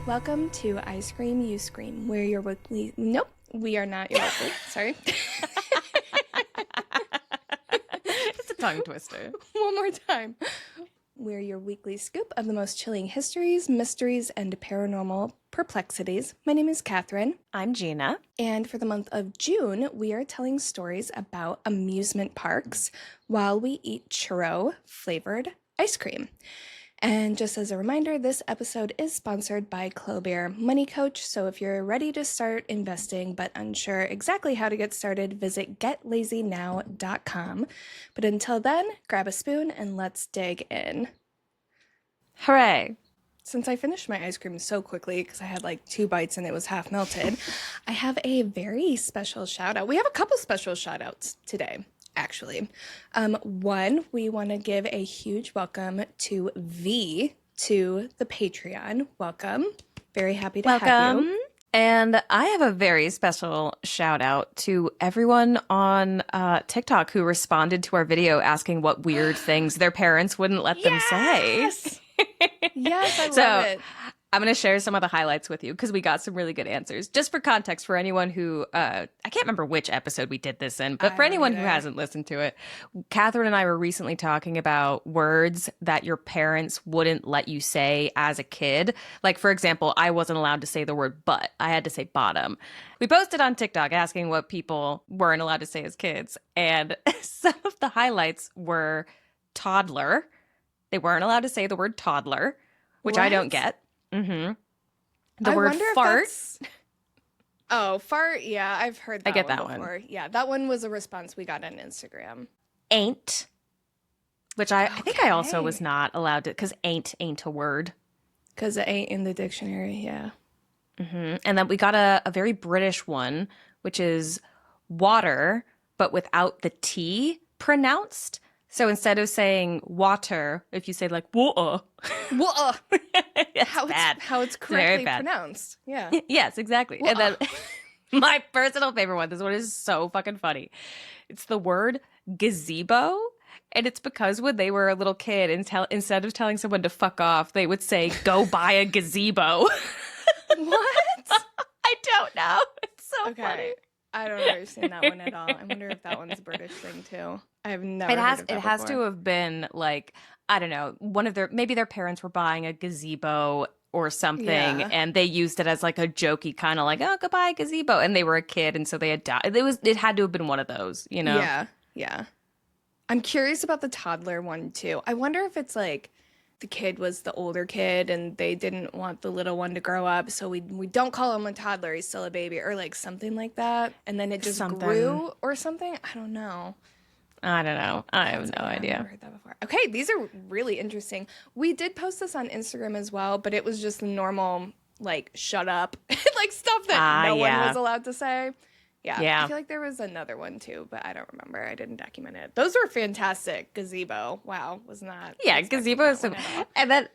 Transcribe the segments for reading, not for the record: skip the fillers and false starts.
Welcome to I Scream, You Scream. We're your weekly... Nope, we are not your weekly. Sorry. It's a tongue twister. One more time. We're your weekly scoop of the most chilling histories, mysteries, and paranormal perplexities. My name is Kathryn. I'm Gina. And for the month of June, we are telling stories about amusement parks while we eat churro flavored ice cream. And just as a reminder, this episode is sponsored by Clobear Money Coach. So if you're ready to start investing but unsure exactly how to get started, visit getlazynow.com. But until then, grab a spoon and let's dig in. Hooray. Since I finished my ice cream so quickly because I had like 2 bites and it was half melted, I have a very special shout out. We have a couple special shout outs today. Actually, one, we want to give a huge welcome to V to the Patreon. Welcome. Very happy to have you. And I have a very special shout out to everyone on TikTok who responded to our video asking what weird things their parents wouldn't let them say. Yes, I love it. I'm going to share some of the highlights with you because we got some really good answers. Just for context, for anyone who, I can't remember which episode we did this in, but for anyone who hasn't listened to it, Kathryn and I were recently talking about words that your parents wouldn't let you say as a kid. Like, for example, I wasn't allowed to say the word butt. I had to say bottom. We posted on TikTok asking what people weren't allowed to say as kids. And some of the highlights were toddler. They weren't allowed to say the word toddler, which I don't get. Mm-hmm. The word fart. Oh, fart. Yeah, I've heard that. I get one that before. one. Yeah, that one was a response we got on Instagram. Ain't, which I think I also was not allowed to, because ain't a word. Because it ain't in the dictionary. Yeah. Mm-hmm. And then we got a very British one, which is water, but without the T pronounced. So instead of saying water, if you say like water, how it's correctly bad. pronounced. Yeah. Yes, exactly. And then my personal favorite one, this one is so fucking funny. It's the word gazebo. And it's because when they were a little kid, instead of telling someone to fuck off, they would say, go buy a gazebo. What? I don't know. It's so funny. I don't understand that one at all. I wonder if that one's a British thing too. I have never heard of that It has before. to have been like, I don't know, maybe their parents were buying a gazebo or something, and they used it as like a jokey kind of like, oh, go buy a gazebo, and they were a kid, and so they had it had to have been one of those, you know? Yeah. I'm curious about the toddler one too. I wonder if it's like the kid was the older kid and they didn't want the little one to grow up, so we don't call him a toddler, he's still a baby, or like something like that, and then it just grew or something. I don't know. I have no idea. I've never heard that before. Okay, these are really interesting. We did post this on Instagram as well, but it was just the normal like shut up like stuff that no one was allowed to say. Yeah. I feel like there was another one too, but I don't remember. I didn't document it. Those were fantastic. Gazebo. Wow. Was not. Yeah, gazebo is and then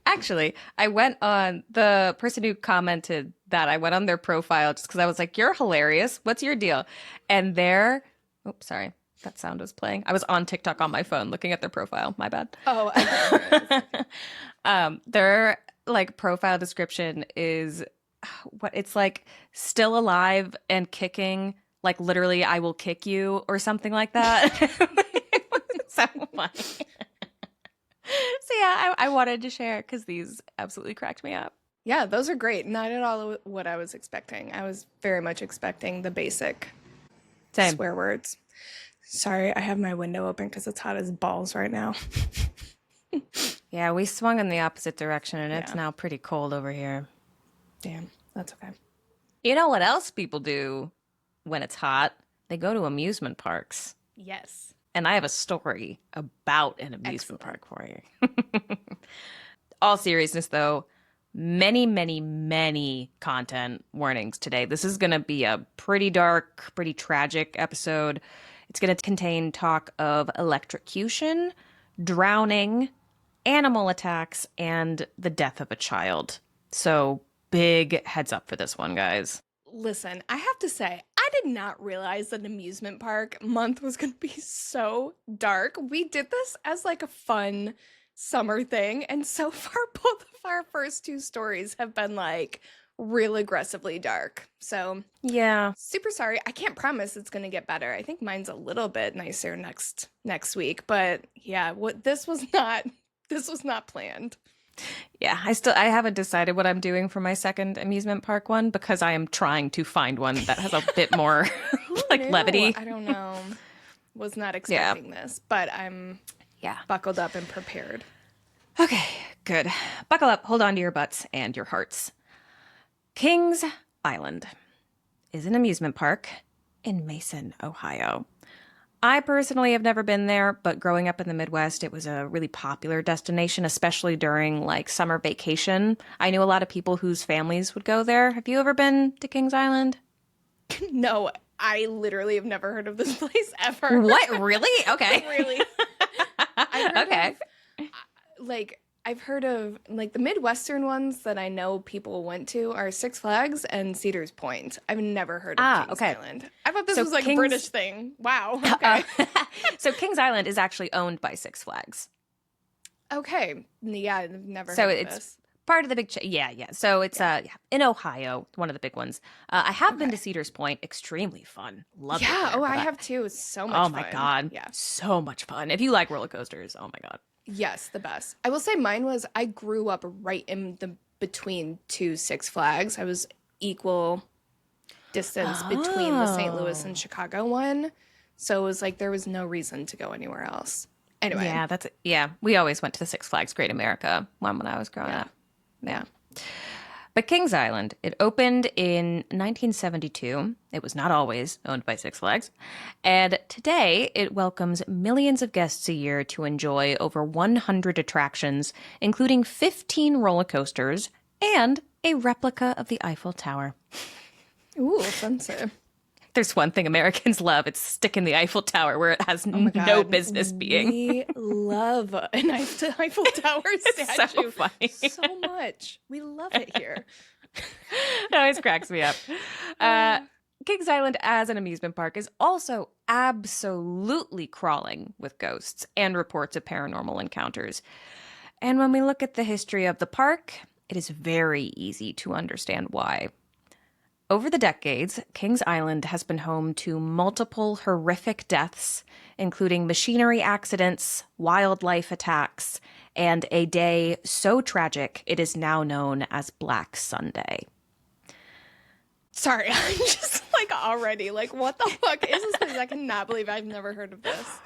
actually, I went on the person who commented that. I went on their profile just because I was like, you're hilarious. What's your deal? And oops, sorry. That sound was playing. I was on TikTok on my phone looking at their profile. My bad. Oh, their like profile description is it's like still alive and kicking, like literally I will kick you or something like that. So funny. So yeah, I wanted to share because these absolutely cracked me up. Yeah, those are great. Not at all what I was expecting. I was very much expecting the basic swear words. Sorry, I have my window open because it's hot as balls right now. Yeah, we swung in the opposite direction and it's now pretty cold over here. Damn, that's okay. You know what else people do when it's hot? They go to amusement parks. Yes. And I have a story about an amusement park for you. All seriousness, though, many, many, many content warnings today. This is going to be a pretty dark, pretty tragic episode. It's going to contain talk of electrocution, drowning, animal attacks, and the death of a child. So big heads up for this one, guys. Listen, I have to say, I did not realize that amusement park month was going to be so dark. We did this as like a fun summer thing. And so far, both of our first two stories have been like real aggressively dark. So Yeah. super sorry. I can't promise it's going to get better. I think mine's a little bit nicer next week, but yeah, this was not planned. Yeah, I haven't decided what I'm doing for my second amusement park one because I am trying to find one that has a bit more like levity. I don't know. Was not expecting this, but I'm buckled up and prepared. Okay, good. Buckle up, hold on to your butts and your hearts. Kings Island is an amusement park in Mason, Ohio. I personally have never been there, but growing up in the Midwest, it was a really popular destination, especially during like summer vacation. I knew a lot of people whose families would go there. Have you ever been to Kings Island? No, I literally have never heard of this place ever. What? Really? Okay. Really? I've heard of like the Midwestern ones that I know people went to are Six Flags and Cedars Point. I've never heard of Kings Island. I thought this was like a British thing. Wow. Okay. So Kings Island is actually owned by Six Flags. Okay. Yeah, I've never heard so of it's this. part of the big yeah. So it's in Ohio, one of the big ones. I have been to Cedars Point. Extremely fun. Love it. Yeah. There, I have too. It's so much fun. Oh my God. Yeah. So much fun. If you like roller coasters, oh my God. Yes, the best. I will say mine was I grew up right in the between two Six Flags. I was equal distance between the St. Louis and Chicago one. So it was like there was no reason to go anywhere else. Anyway. Yeah, we always went to the Six Flags Great America one when I was growing up. Yeah. But Kings Island, it opened in 1972. It was not always owned by Six Flags. And today, it welcomes millions of guests a year to enjoy over 100 attractions, including 15 roller coasters and a replica of the Eiffel Tower. Ooh, fancy. There's one thing Americans love. It's sticking the Eiffel Tower where it has no business being. We love an Eiffel Tower statue so funny. so much. We love it here. It always cracks me up. Kings Island as an amusement park is also absolutely crawling with ghosts and reports of paranormal encounters. And when we look at the history of the park, it is very easy to understand why. Over the decades, Kings Island has been home to multiple horrific deaths, including machinery accidents, wildlife attacks, and a day so tragic it is now known as Black Sunday. Sorry, I'm just like already like, what the fuck is this place? I cannot believe I've never heard of this.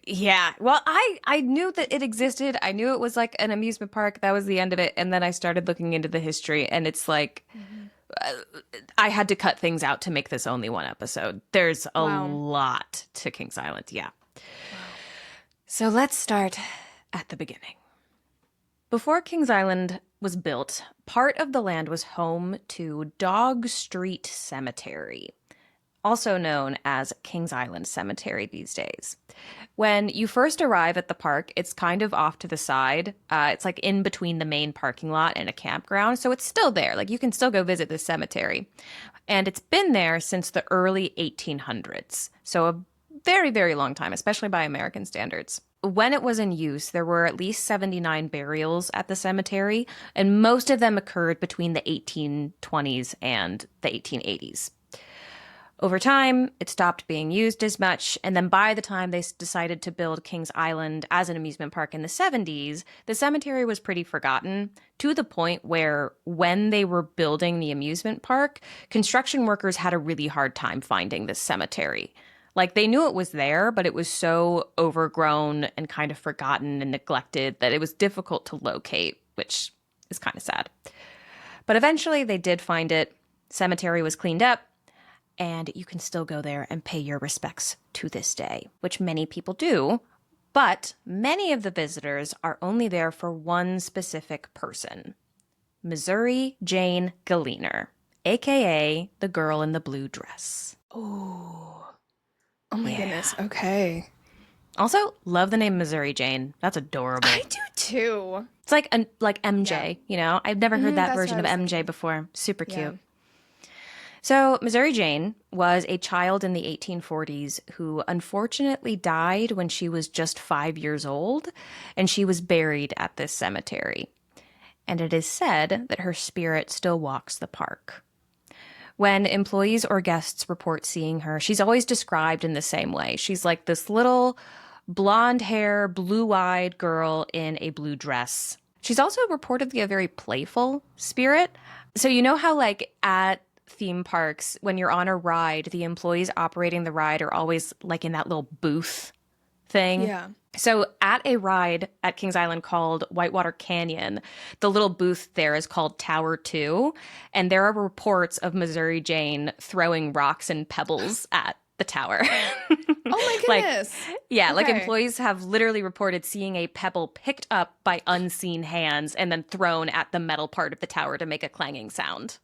Yeah, well, I knew that it existed. I knew it was like an amusement park. That was the end of it. And then I started looking into the history, and it's like... I had to cut things out to make this only one episode. There's a lot to Kings Island, yeah. Wow. So let's start at the beginning. Before Kings Island was built, part of the land was home to Dog Street Cemetery, also known as Kings Island Cemetery these days. When you first arrive at the park, it's kind of off to the side. It's like in between the main parking lot and a campground, so it's still there. Like you can still go visit this cemetery. And it's been there since the early 1800s, so a very, very long time, especially by American standards. When it was in use, there were at least 79 burials at the cemetery, and most of them occurred between the 1820s and the 1880s. Over time, it stopped being used as much, and then by the time they decided to build Kings Island as an amusement park in the 70s, the cemetery was pretty forgotten, to the point where when they were building the amusement park, construction workers had a really hard time finding this cemetery. Like, they knew it was there, but it was so overgrown and kind of forgotten and neglected that it was difficult to locate, which is kind of sad. But eventually, they did find it. Cemetery was cleaned up, and you can still go there and pay your respects to this day, which many people do. But many of the visitors are only there for one specific person, Missouri Jane Galliner, a.k.a. the girl in the blue dress. Oh my goodness. Okay. Also, love the name Missouri Jane. That's adorable. I do too. It's like MJ, you know? I've never heard that version of MJ before. Super cute. So, Missouri Jane was a child in the 1840s who unfortunately died when she was just 5 years old, and she was buried at this cemetery. And it is said that her spirit still walks the park. When employees or guests report seeing her, she's always described in the same way. She's like this little blonde hair, blue-eyed girl in a blue dress. She's also reportedly a very playful spirit. So you know how like at theme parks, when you're on a ride, the employees operating the ride are always like in that little booth thing? Yeah. So at a ride at Kings Island called Whitewater Canyon, the little booth there is called Tower 2, and there are reports of Missouri Jane throwing rocks and pebbles at the tower. Oh my goodness. Like employees have literally reported seeing a pebble picked up by unseen hands and then thrown at the metal part of the tower to make a clanging sound.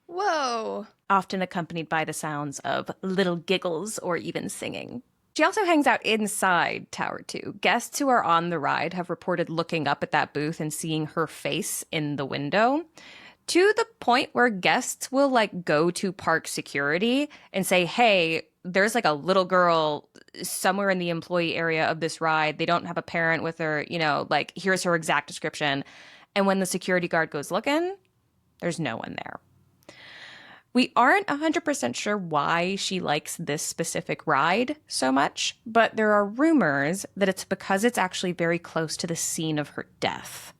Whoa. Often accompanied by the sounds of little giggles or even singing. She also hangs out inside Tower 2. Guests who are on the ride have reported looking up at that booth and seeing her face in the window, to the point where guests will like go to park security and say, hey, there's like a little girl somewhere in the employee area of this ride. They don't have a parent with her, like here's her exact description. And when the security guard goes looking, there's no one there. We aren't 100% sure why she likes this specific ride so much, but there are rumors that it's because it's actually very close to the scene of her death.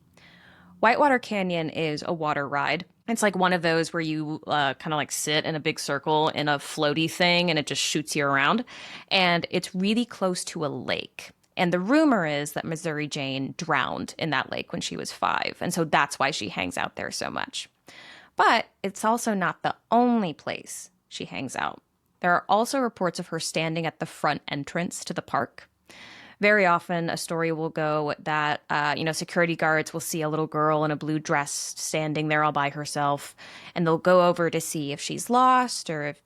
Whitewater Canyon is a water ride. It's like one of those where you kind of like sit in a big circle in a floaty thing and it just shoots you around. And it's really close to a lake. And the rumor is that Missouri Jane drowned in that lake when she was 5. And so that's why she hangs out there so much. But it's also not the only place she hangs out. There are also reports of her standing at the front entrance to the park. Very often, a story will go that, security guards will see a little girl in a blue dress standing there all by herself, and they'll go over to see if she's lost or if,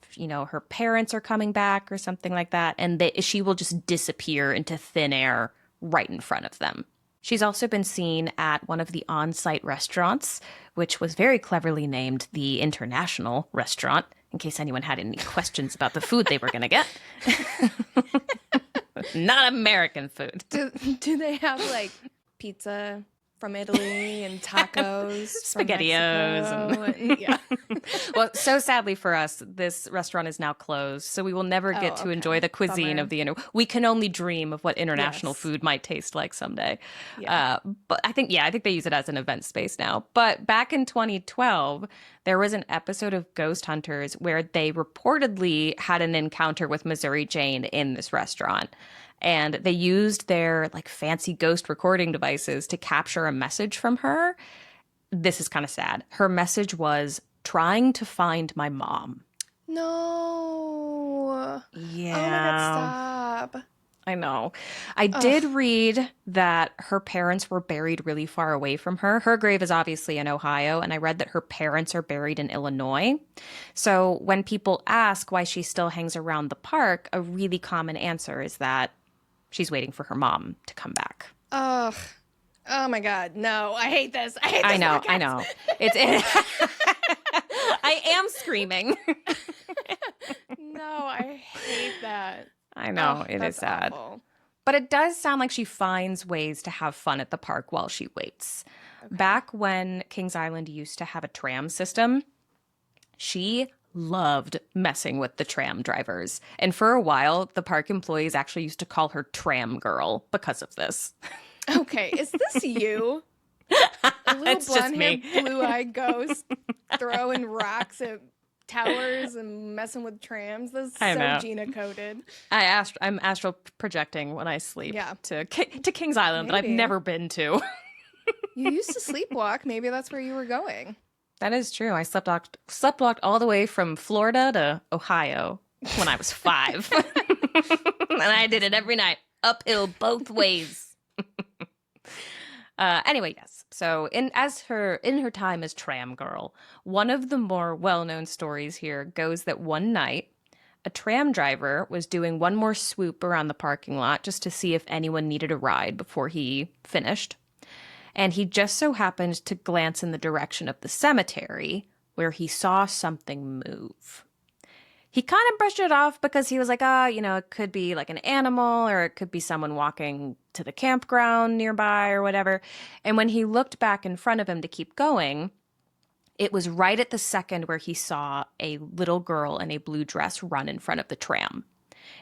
her parents are coming back or something like that, and she will just disappear into thin air right in front of them. She's also been seen at one of the on-site restaurants, which was very cleverly named the International Restaurant, in case anyone had any questions about the food they were going to get. Not American food. Do they have like pizza from Italy and tacos, SpaghettiOs, yeah. Well, so sadly for us, this restaurant is now closed, so we will never get to enjoy the cuisine of the we can only dream of what international food might taste like someday. Yeah. But I think they use it as an event space now. But back in 2012, there was an episode of Ghost Hunters where they reportedly had an encounter with Missouri Jane in this restaurant. And they used their like fancy ghost recording devices to capture a message from her. This is kind of sad. Her message was trying to find my mom. No. Yeah. Oh my God, stop. I know. I did read that her parents were buried really far away from her. Her grave is obviously in Ohio, and I read that her parents are buried in Illinois. So when people ask why she still hangs around the park, a really common answer is that she's waiting for her mom to come back. Ugh. Oh my God. No, I hate this. I know. It's I am screaming. No, I hate that. I know. It is sad. Awful. But it does sound like she finds ways to have fun at the park while she waits. Okay. Back when Kings Island used to have a tram system, she loved messing with the tram drivers. And for a while, the park employees actually used to call her Tram Girl because of this. Okay, is this you? A little blonde-haired, blue-eyed ghost throwing rocks at towers and messing with trams. This is so Gina-coded. I'm astral projecting when I sleep to Kings Island that I've never been to. You used to sleepwalk. Maybe that's where you were going. That is true. I sleptwalked all the way from Florida to Ohio when I was 5. And I did it every night, uphill both ways. Anyway, yes. So in her time as Tram Girl, one of the more well-known stories here goes that one night, a tram driver was doing one more swoop around the parking lot just to see if anyone needed a ride before he finished. And he just so happened to glance in the direction of the cemetery where he saw something move. He kind of brushed it off because he was like, it could be like an animal or it could be someone walking to the campground nearby or whatever. And when he looked back in front of him to keep going, it was right at the second where he saw a little girl in a blue dress run in front of the tram.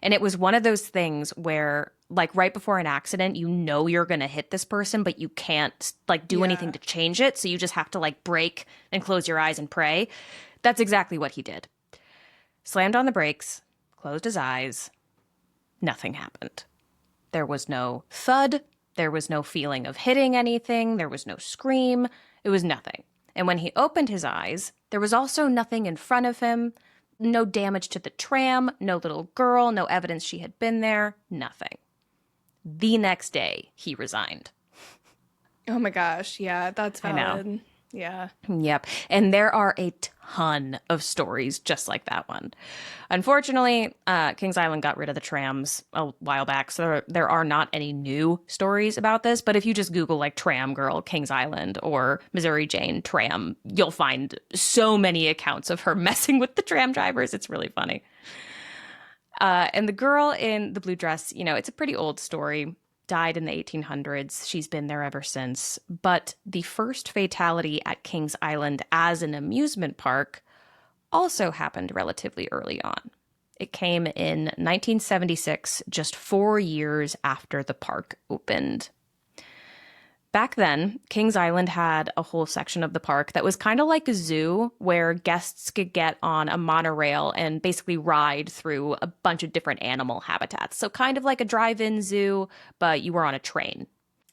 And it was one of those things where, like, right before an accident, you're going to hit this person, but you can't, like, do anything to change it. So you just have to, like, brake and close your eyes and pray. That's exactly what he did. Slammed on the brakes, closed his eyes. Nothing happened. There was no thud. There was no feeling of hitting anything. There was no scream. It was nothing. And when he opened his eyes, there was also nothing in front of him. No damage to the tram, no little girl, no evidence she had been there, nothing. The next day, he resigned. Oh my gosh, yeah, that's valid. I know. Yeah. Yep. And there are a ton of stories just like that one. Unfortunately, Kings Island got rid of the trams a while back, so there are not any new stories about this. But if you just Google like Tram Girl, Kings Island, or Missouri Jane Tram, you'll find so many accounts of her messing with the tram drivers. It's really funny. And the girl in the blue dress, it's a pretty old story. Died in the 1800s. She's been there ever since. But the first fatality at Kings Island as an amusement park also happened relatively early on. It came in 1976, just 4 years after the park opened. Back then, Kings Island had a whole section of the park that was kind of like a zoo where guests could get on a monorail and basically ride through a bunch of different animal habitats. So kind of like a drive-in zoo, but you were on a train.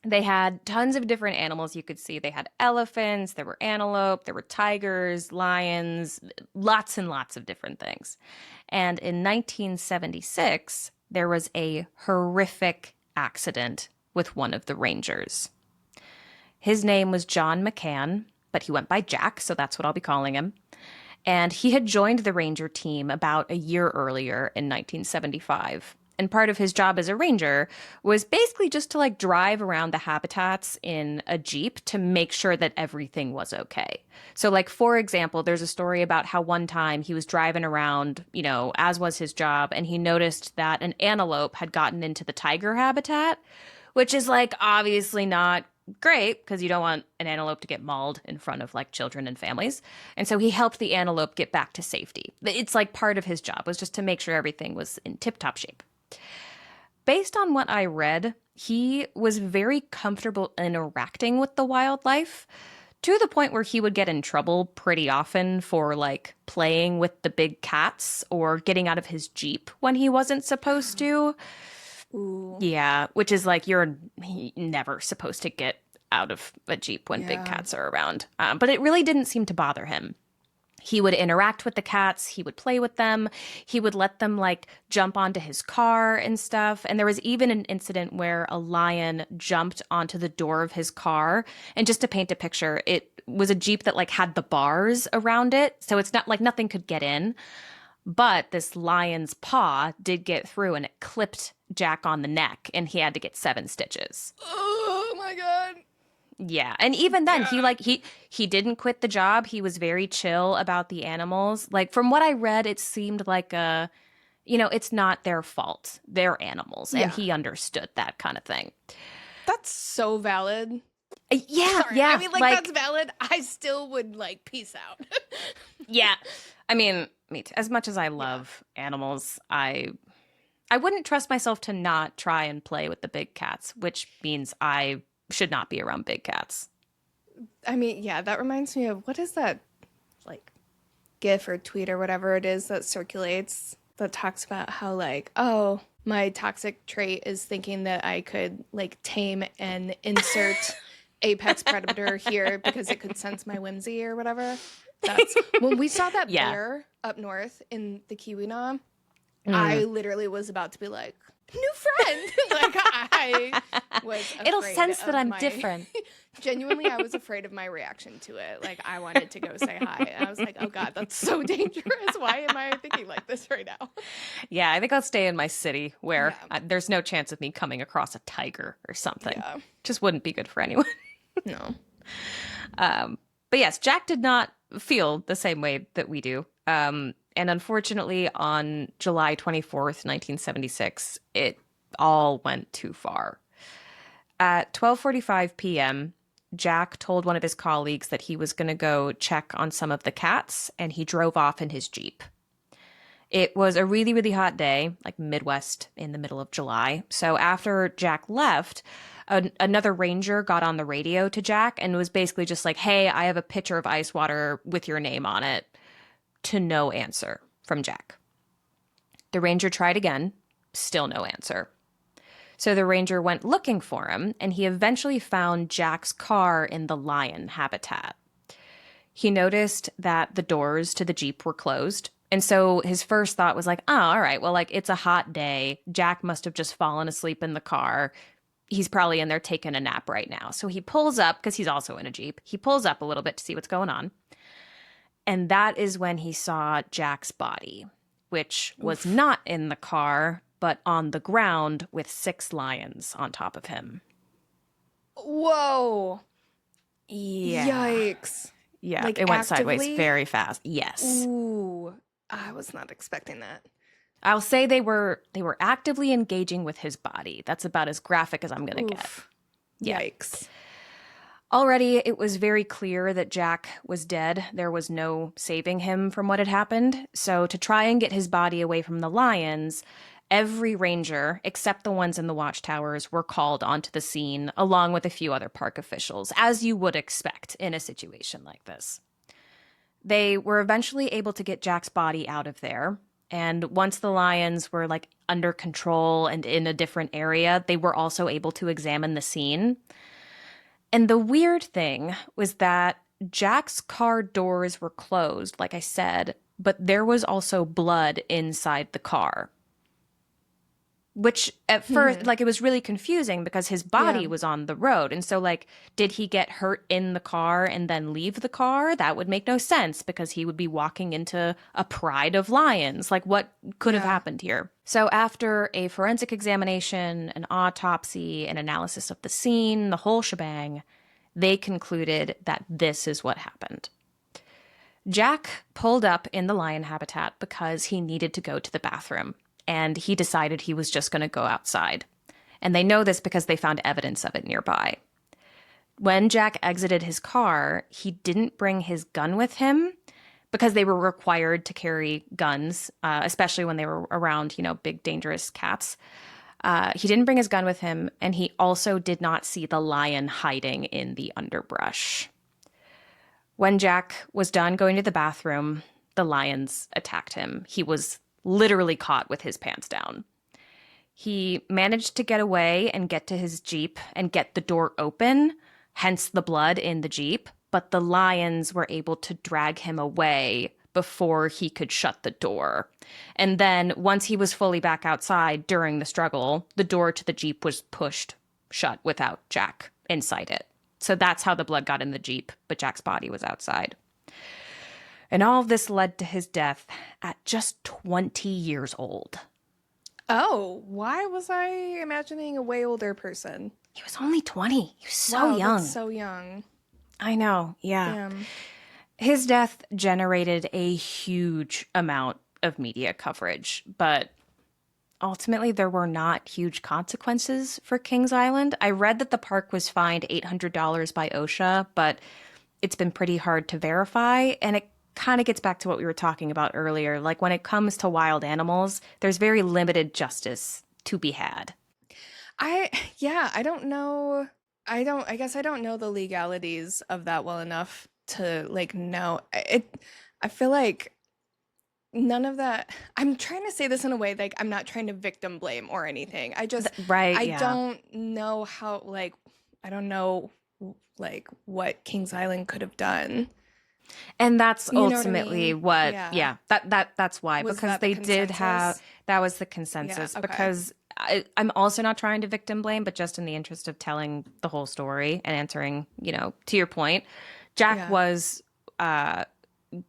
They had tons of different animals you could see. They had elephants, there were antelope, there were tigers, lions, lots and lots of different things. And in 1976, there was a horrific accident with one of the rangers. His name was John McCann, but he went by Jack, so that's what I'll be calling him. And he had joined the ranger team about a year earlier in 1975. And part of his job as a ranger was basically just to like drive around the habitats in a Jeep to make sure that everything was okay. So like, for example, there's a story about how one time he was driving around, as was his job, and he noticed that an antelope had gotten into the tiger habitat, which is like obviously not great because you don't want an antelope to get mauled in front of like children and families. And so he helped the antelope get back to safety. It's like part of his job was just to make sure everything was in tip-top shape. Based on what I read, he was very comfortable interacting with the wildlife to the point where he would get in trouble pretty often for like playing with the big cats or getting out of his Jeep when he wasn't supposed to. Ooh. Yeah, which is like you're never supposed to get out of a Jeep when big cats are around. But it really didn't seem to bother him. He would interact with the cats. He would play with them. He would let them like jump onto his car and stuff. And there was even an incident where a lion jumped onto the door of his car. And just to paint a picture, it was a Jeep that like had the bars around it. So it's not like nothing could get in. But this lion's paw did get through and it clipped Jack on the neck and he had to get 7 stitches. Oh my God. Yeah. And even then he didn't quit the job. He was very chill about the animals. Like from what I read, it seemed like it's not their fault. They're animals. And he understood that kind of thing. That's so valid. Yeah. Sorry. Yeah. I mean, like that's valid. I still would like peace out. Yeah. I mean, me too. As much as I love animals, I wouldn't trust myself to not try and play with the big cats, which means I should not be around big cats. I mean, yeah, that reminds me of what is that like GIF or tweet or whatever it is that circulates that talks about how like, oh, my toxic trait is thinking that I could like tame and insert apex predator here because it could sense my whimsy or whatever. That's when we saw that bear up north in the Keweenaw. I literally was about to be like, new friend. Like I was afraid it'll sense that I'm my... different. Genuinely, I was afraid of my reaction to it. Like I wanted to go say hi. And I was like, oh God, that's so dangerous. Why am I thinking like this right now? Yeah, I think I'll stay in my city where there's no chance of me coming across a tiger or something. Yeah. Just wouldn't be good for anyone. No. But yes, Jack did not feel the same way that we do. And unfortunately, on July 24th, 1976, it all went too far. At 12:45 p.m., Jack told one of his colleagues that he was going to go check on some of the cats, and he drove off in his Jeep. It was a really, really hot day, like Midwest in the middle of July. So after Jack left, another ranger got on the radio to Jack and was basically just like, hey, I have a pitcher of ice water with your name on it. To no answer from Jack. The ranger tried again, still no answer. So the ranger went looking for him, and he eventually found Jack's car in the lion habitat. He noticed that the doors to the Jeep were closed. And so his first thought was like, oh, all right, well, like, it's a hot day. Jack must have just fallen asleep in the car. He's probably in there taking a nap right now. So he pulls up, because he's also in a Jeep. He pulls up a little bit to see what's going on. And that is when he saw Jack's body, which was not in the car, but on the ground with 6 lions on top of him. Whoa. Yeah. Yikes. Yeah, like it went actively? sideways very fast. Yes. Ooh, I was not expecting that. I'll say they were actively engaging with his body. That's about as graphic as I'm going to get. Yeah. Yikes. Already, it was very clear that Jack was dead. There was no saving him from what had happened. So to try and get his body away from the lions, every ranger, except the ones in the watchtowers, were called onto the scene, along with a few other park officials, as you would expect in a situation like this. They were eventually able to get Jack's body out of there. And once the lions were like under control and in a different area, they were also able to examine the scene. And the weird thing was that Jack's car doors were closed, like I said, but there was also blood inside the car. Which at first, like, it was really confusing because his body was on the road. And so, like, did he get hurt in the car and then leave the car? That would make no sense because he would be walking into a pride of lions. Like, what could have happened here? So after a forensic examination, an autopsy, an analysis of the scene, the whole shebang, they concluded that this is what happened. Jack pulled up in the lion habitat because he needed to go to the bathroom. And he decided he was just going to go outside. And they know this because they found evidence of it nearby. When Jack exited his car, he didn't bring his gun with him because they were required to carry guns, especially when they were around, big, dangerous cats. He didn't bring his gun with him, and he also did not see the lion hiding in the underbrush. When Jack was done going to the bathroom, the lions attacked him. He was literally caught with his pants down. He managed to get away and get to his Jeep and get the door open, hence the blood in the Jeep, but the lions were able to drag him away before he could shut the door. And then once he was fully back outside during the struggle, the door to the Jeep was pushed shut without Jack inside it. So that's how the blood got in the Jeep, but Jack's body was outside. And all of this led to his death at just 20 years old. Oh, why was I imagining a way older person? He was only 20. He was so young. That's so young. I know, yeah. Damn. His death generated a huge amount of media coverage, but ultimately there were not huge consequences for Kings Island. I read that the park was fined $800 by OSHA, but it's been pretty hard to verify, and it kind of gets back to what we were talking about earlier. Like, when it comes to wild animals, there's very limited justice to be had. I don't know. I guess I don't know the legalities of that well enough to know it. I feel like none of that. I'm trying to say this in a way like I'm not trying to victim blame or anything. I just don't know how I don't know what Kings Island could have done. And that's ultimately that's why, because they did have, that was the consensus. Yeah, okay. Because I'm also not trying to victim blame, but just in the interest of telling the whole story and answering, to your point, Jack was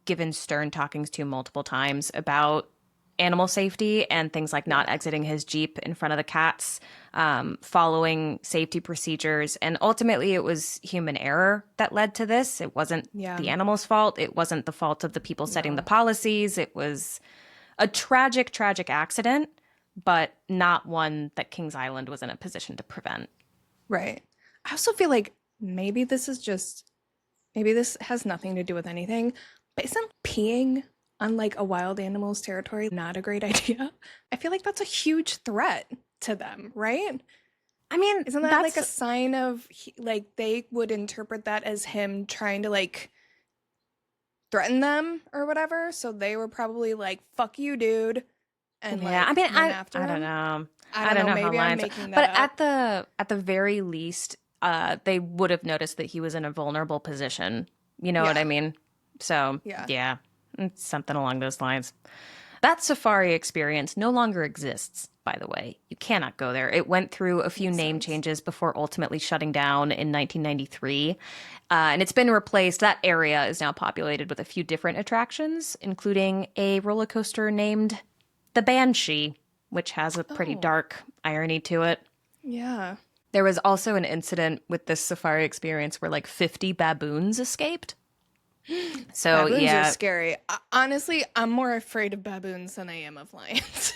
given stern talkings to multiple times about animal safety and things like not exiting his Jeep in front of the cats, following safety procedures. And ultimately, it was human error that led to this. It wasn't the animal's fault. It wasn't the fault of the people setting the policies. It was a tragic, tragic accident, but not one that Kings Island was in a position to prevent. Right. I also feel like maybe this has nothing to do with anything, but isn't peeing on like a wild animal's territory not a great idea? I feel like that's a huge threat to them, right? I mean, isn't that like a sign of like they would interpret that as him trying to like threaten them or whatever? So they were probably like, "Fuck you, dude," and yeah. like I mean, went after I him. don't know. I don't know. Maybe I'm making that up. But at the very least, they would have noticed that he was in a vulnerable position. You know what I mean? So yeah, it's something along those lines. That safari experience no longer exists, by the way. You cannot go there. It went through a few name changes before ultimately shutting down in 1993. And it's been replaced. That area is now populated with a few different attractions, including a roller coaster named the Banshee, which has a pretty dark irony to it. Yeah. There was also an incident with this safari experience where like 50 baboons escaped. So baboons are scary. Honestly, I'm more afraid of baboons than I am of lions.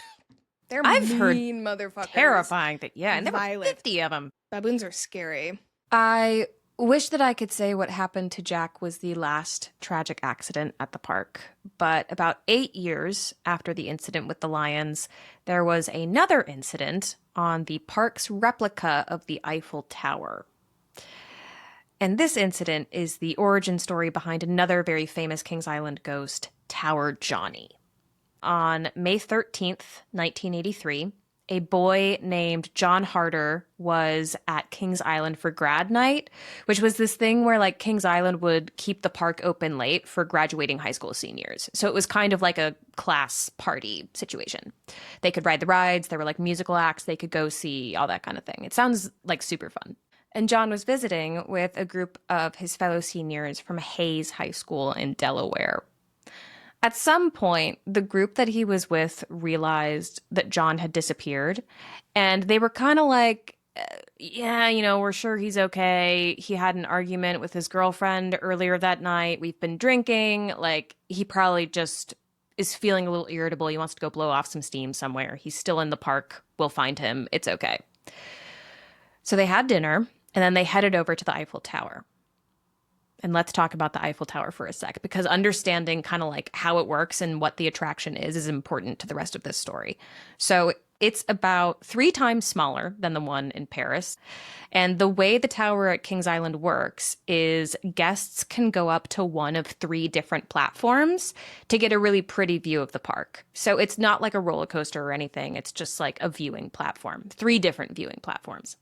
They're mean motherfuckers. Terrifying that and there violent. were 50 of them. Baboons are scary. I wish that I could say what happened to Jack was the last tragic accident at the park. But about 8 years after the incident with the lions, there was another incident on the park's replica of the Eiffel Tower. And this incident is the origin story behind another very famous Kings Island ghost, Tower Johnny. On May 13th, 1983, a boy named John Harder was at Kings Island for grad night, which was this thing where like Kings Island would keep the park open late for graduating high school seniors. So it was kind of like a class party situation. They could ride the rides, there were like musical acts they could go see, all that kind of thing. It sounds like super fun. And John was visiting with a group of his fellow seniors from Hayes High School in Delaware. At some point, the group that he was with realized that John had disappeared, and they were kind of like, yeah, we're sure he's okay. He had an argument with his girlfriend earlier that night. We've been drinking. Like, he probably just is feeling a little irritable. He wants to go blow off some steam somewhere. He's still in the park. We'll find him. It's okay. So they had dinner. And then they headed over to the Eiffel Tower. And let's talk about the Eiffel Tower for a sec, because understanding kind of like how it works and what the attraction is important to the rest of this story. So it's about 3 times smaller than the one in Paris. And the way the tower at Kings Island works is guests can go up to one of 3 different platforms to get a really pretty view of the park. So it's not like a roller coaster or anything. It's just like a viewing platform, 3 different viewing platforms.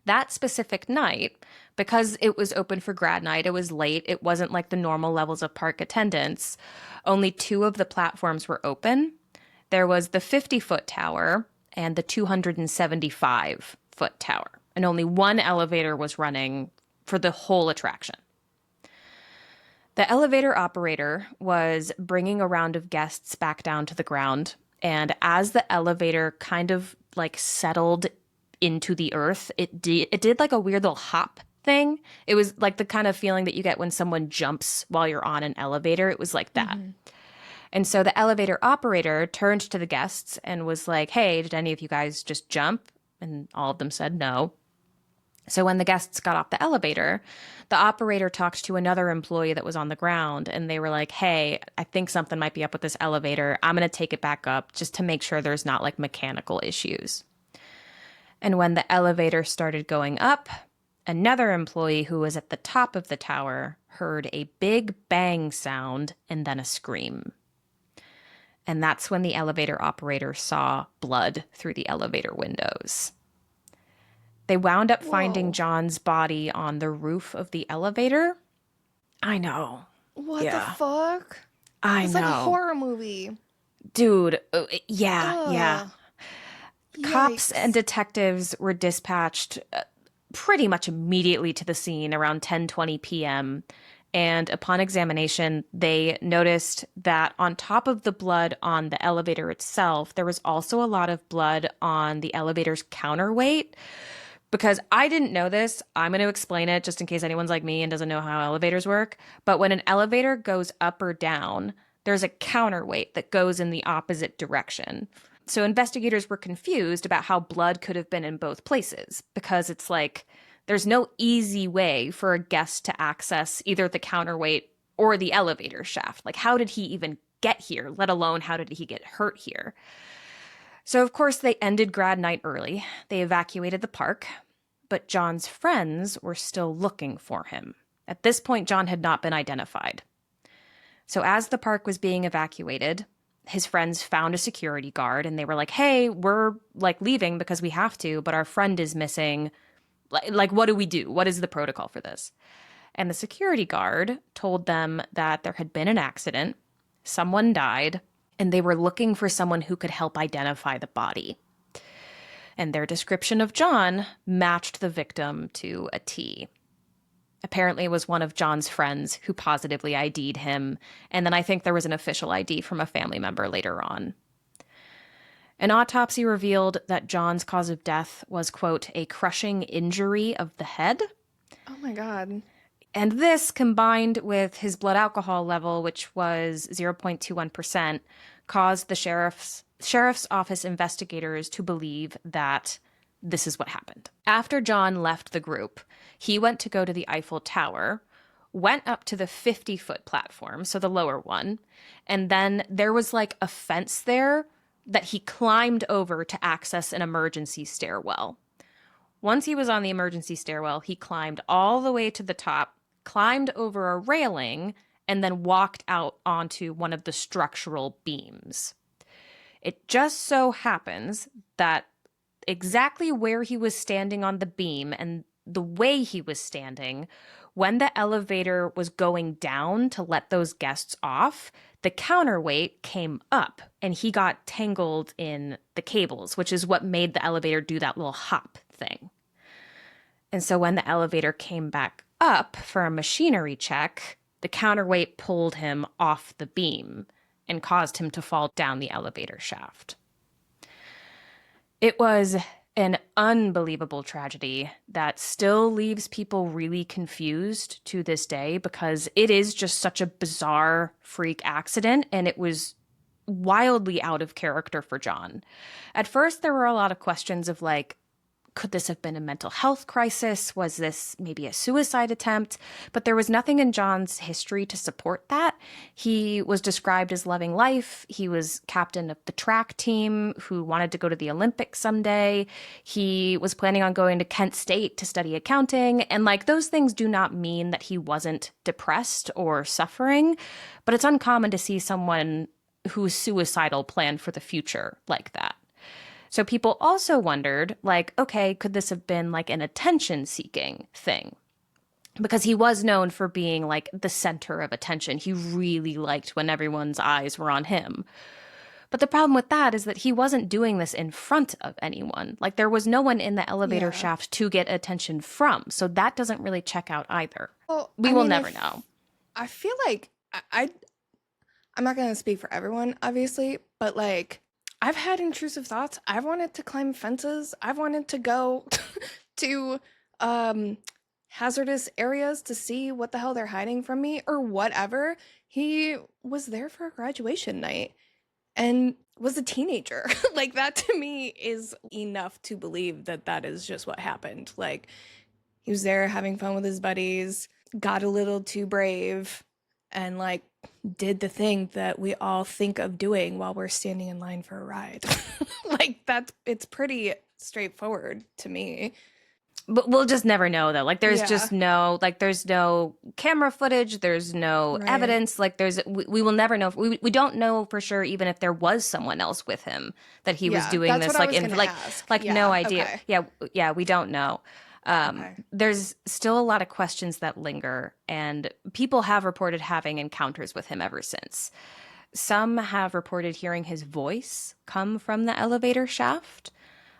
That specific night, because it was open for grad night, it was late, it wasn't like the normal levels of park attendance, only 2 of the platforms were open. There was the 50-foot tower and the 275-foot tower, and only 1 elevator was running for the whole attraction. The elevator operator was bringing a round of guests back down to the ground, and as the elevator kind of like settled into the earth, it did like a weird little hop thing. It was like the kind of feeling that you get when someone jumps while you're on an elevator. It was like that. Mm-hmm. And so the elevator operator turned to the guests and was like, "Hey, did any of you guys just jump?" And all of them said no. So when the guests got off the elevator, the operator talked to another employee that was on the ground, and they were like, "Hey, I think something might be up with this elevator. I'm going to take it back up just to make sure there's not like mechanical issues." And when the elevator started going up, another employee who was at the top of the tower heard a big bang sound and then a scream. And that's when the elevator operator saw blood through the elevator windows. They wound up finding John's body on the roof of the elevator. I know. What the fuck? It's like a horror movie. Dude, yeah. Cops and detectives were dispatched pretty much immediately to the scene around 10:20 p.m. And upon examination, they noticed that on top of the blood on the elevator itself, there was also a lot of blood on the elevator's counterweight. Because I didn't know this, I'm going to explain it just in case anyone's like me and doesn't know how elevators work. But when an elevator goes up or down, there's a counterweight that goes in the opposite direction. So investigators were confused about how blood could have been in both places because it's like there's no easy way for a guest to access either the counterweight or the elevator shaft. Like, how did he even get here, let alone how did he get hurt here? So, of course, they ended grad night early. They evacuated the park, but John's friends were still looking for him. At this point, John had not been identified. So as the park was being evacuated, his friends found a security guard and they were like, hey, we're like leaving because we have to, but our friend is missing. Like, what do we do? What is the protocol for this? And the security guard told them that there had been an accident, someone died, and they were looking for someone who could help identify the body. And their description of John matched the victim to a T. Apparently, it was one of John's friends who positively ID'd him, and then I think there was an official ID from a family member later on. An autopsy revealed that John's cause of death was, quote, a crushing injury of the head. Oh my God. And this, combined with his blood alcohol level, which was 0.21%, caused the sheriff's office investigators to believe that this is what happened. After John left the group, he went to go to the Eiffel Tower, went up to the 50-foot platform, so the lower one, and then there was like a fence there that he climbed over to access an emergency stairwell. Once he was on the emergency stairwell, he climbed all the way to the top, climbed over a railing, and then walked out onto one of the structural beams. It just so happens that exactly where he was standing on the beam and the way he was standing, when the elevator was going down to let those guests off, the counterweight came up and he got tangled in the cables, which is what made the elevator do that little hop thing. And so when the elevator came back up for a machinery check, the counterweight pulled him off the beam and caused him to fall down the elevator shaft. It was an unbelievable tragedy that still leaves people really confused to this day because it is just such a bizarre freak accident and it was wildly out of character for John. At first, there were a lot of questions of like, could this have been a mental health crisis? Was this maybe a suicide attempt? But there was nothing in John's history to support that. He was described as loving life. He was captain of the track team who wanted to go to the Olympics someday. He was planning on going to Kent State to study accounting. And like those things do not mean that he wasn't depressed or suffering, but it's uncommon to see someone who's suicidal plan for the future like that. So people also wondered, like, okay, could this have been like an attention-seeking thing? Because he was known for being like the center of attention. He really liked when everyone's eyes were on him. But the problem with that is that he wasn't doing this in front of anyone. Like there was no one in the elevator shaft to get attention from. So that doesn't really check out either. Well, we will never know. I feel like I'm not going to speak for everyone, obviously, but like, I've had intrusive thoughts. I've wanted to climb fences. I've wanted to go to hazardous areas to see what the hell they're hiding from me or whatever. He was there for a graduation night and was a teenager. Like that to me is enough to believe that that is just what happened. Like he was there having fun with his buddies, got a little too brave, and like did the thing that we all think of doing while we're standing in line for a ride. Like it's pretty straightforward to me. But we'll just never know though. Like there's just no, like there's no camera footage. There's no evidence. Like we will never know. We don't know for sure, even if there was someone else with him that he was doing this, like no idea. Okay. Yeah. We don't know. There's still a lot of questions that linger, and people have reported having encounters with him ever since. Some have reported hearing his voice come from the elevator shaft.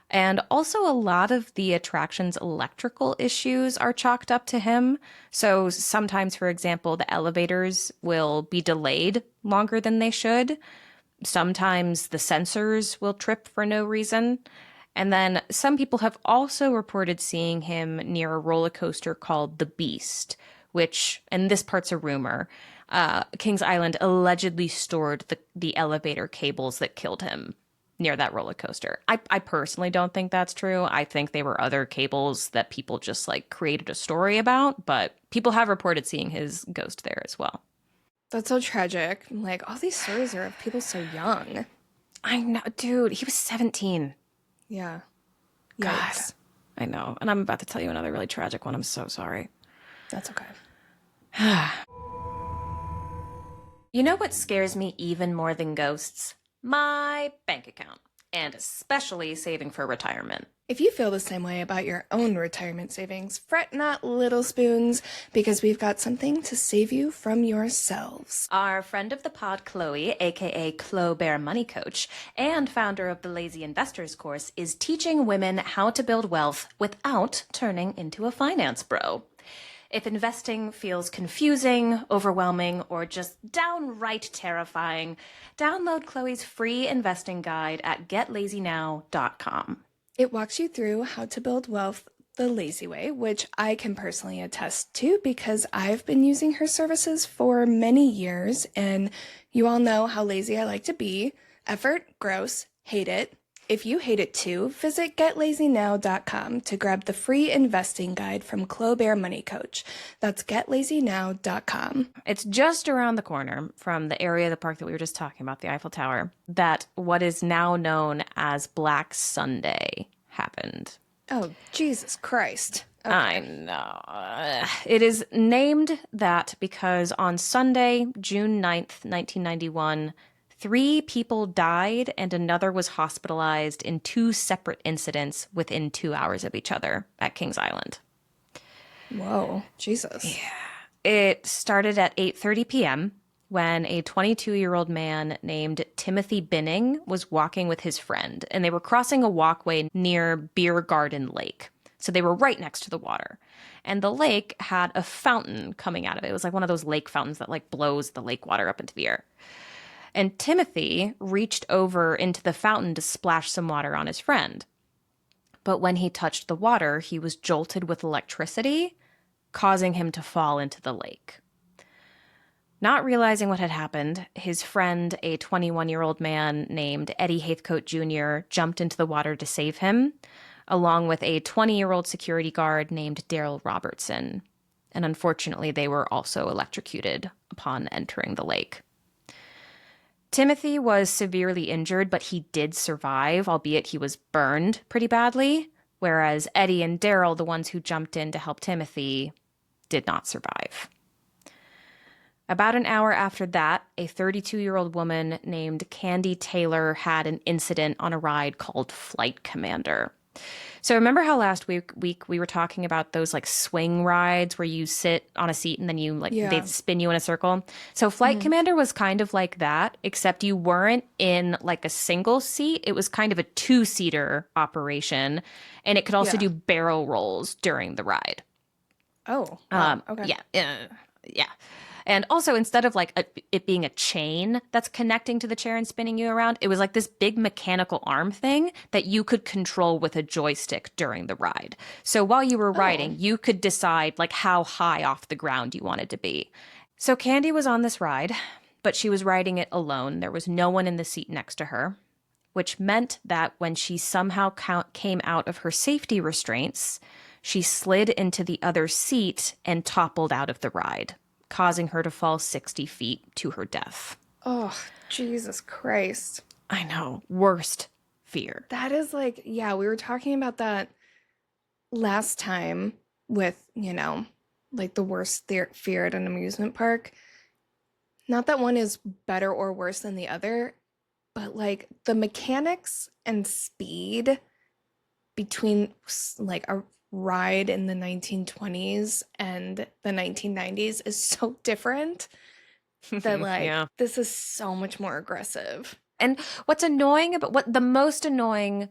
And also, a lot of the attraction's electrical issues are chalked up to him. So sometimes, for example, the elevators will be delayed longer than they should. Sometimes the sensors will trip for no reason. And then some people have also reported seeing him near a roller coaster called the Beast, which, and this part's a rumor, Kings Island allegedly stored the elevator cables that killed him near that roller coaster. I personally don't think that's true. I think they were other cables that people just like created a story about, but people have reported seeing his ghost there as well. That's so tragic. Like, all these stories are of people so young. I know, dude, he was 17. Yeah. God, Yikes. I know. And I'm about to tell you another really tragic one. I'm so sorry. That's okay. You know what scares me even more than ghosts? My bank account, and especially saving for retirement. If you feel the same way about your own retirement savings, fret not, little spoons, because we've got something to save you from yourselves. Our friend of the pod, Chloe, aka Chloe Bear Money Coach, and founder of the Lazy Investors course, is teaching women how to build wealth without turning into a finance bro. If investing feels confusing, overwhelming, or just downright terrifying, download Chloe's free investing guide at getlazynow.com. It walks you through how to build wealth the lazy way, which I can personally attest to because I've been using her services for many years, and you all know how lazy I like to be. Effort, gross, hate it. If you hate it too, visit getlazynow.com to grab the free investing guide from Chloe Bear Money Coach. That's getlazynow.com. It's just around the corner from the area of the park that we were just talking about, the Eiffel Tower, that what is now known as Black Sunday happened. Oh, Jesus Christ. Okay. I know. It is named that because on Sunday, June 9th, 1991, 3 people died and another was hospitalized in 2 separate incidents within 2 hours of each other at Kings Island. Whoa, Jesus. Yeah. It started at 8:30 p.m. when a 22-year-old man named Timothy Binning was walking with his friend, and they were crossing a walkway near Beer Garden Lake. So they were right next to the water. And the lake had a fountain coming out of it. It was like one of those lake fountains that like blows the lake water up into the air. And Timothy reached over into the fountain to splash some water on his friend. But when he touched the water, he was jolted with electricity, causing him to fall into the lake. Not realizing what had happened, his friend, a 21-year-old man named Eddie Haithcote Jr., jumped into the water to save him, along with a 20-year-old security guard named Daryl Robertson. And unfortunately, they were also electrocuted upon entering the lake. Timothy was severely injured, but he did survive, albeit he was burned pretty badly, whereas Eddie and Daryl, the ones who jumped in to help Timothy, did not survive. About an hour after that, a 32-year-old woman named Candy Taylor had an incident on a ride called Flight Commander. So remember how last week we were talking about those like swing rides where you sit on a seat and then you they spin you in a circle? So Flight Commander was kind of like that, except you weren't in like a single seat. It was kind of a 2-seater operation, and it could also do barrel rolls during the ride. Oh, wow. Okay. Yeah. And also, instead of like it being a chain that's connecting to the chair and spinning you around, it was like this big mechanical arm thing that you could control with a joystick during the ride. So while you were riding, you could decide like how high off the ground you wanted to be. So Candy was on this ride, but she was riding it alone. There was no one in the seat next to her, which meant that when she somehow came out of her safety restraints, she slid into the other seat and toppled out of the ride, causing her to fall 60 feet to her death. Oh, Jesus Christ. I know. Worst fear. That is like, yeah, we were talking about that last time with, like the worst fear at an amusement park. Not that one is better or worse than the other, but like the mechanics and speed between like a ride in the 1920s and the 1990s is so different that like this is so much more aggressive. And what's annoying about what the most annoying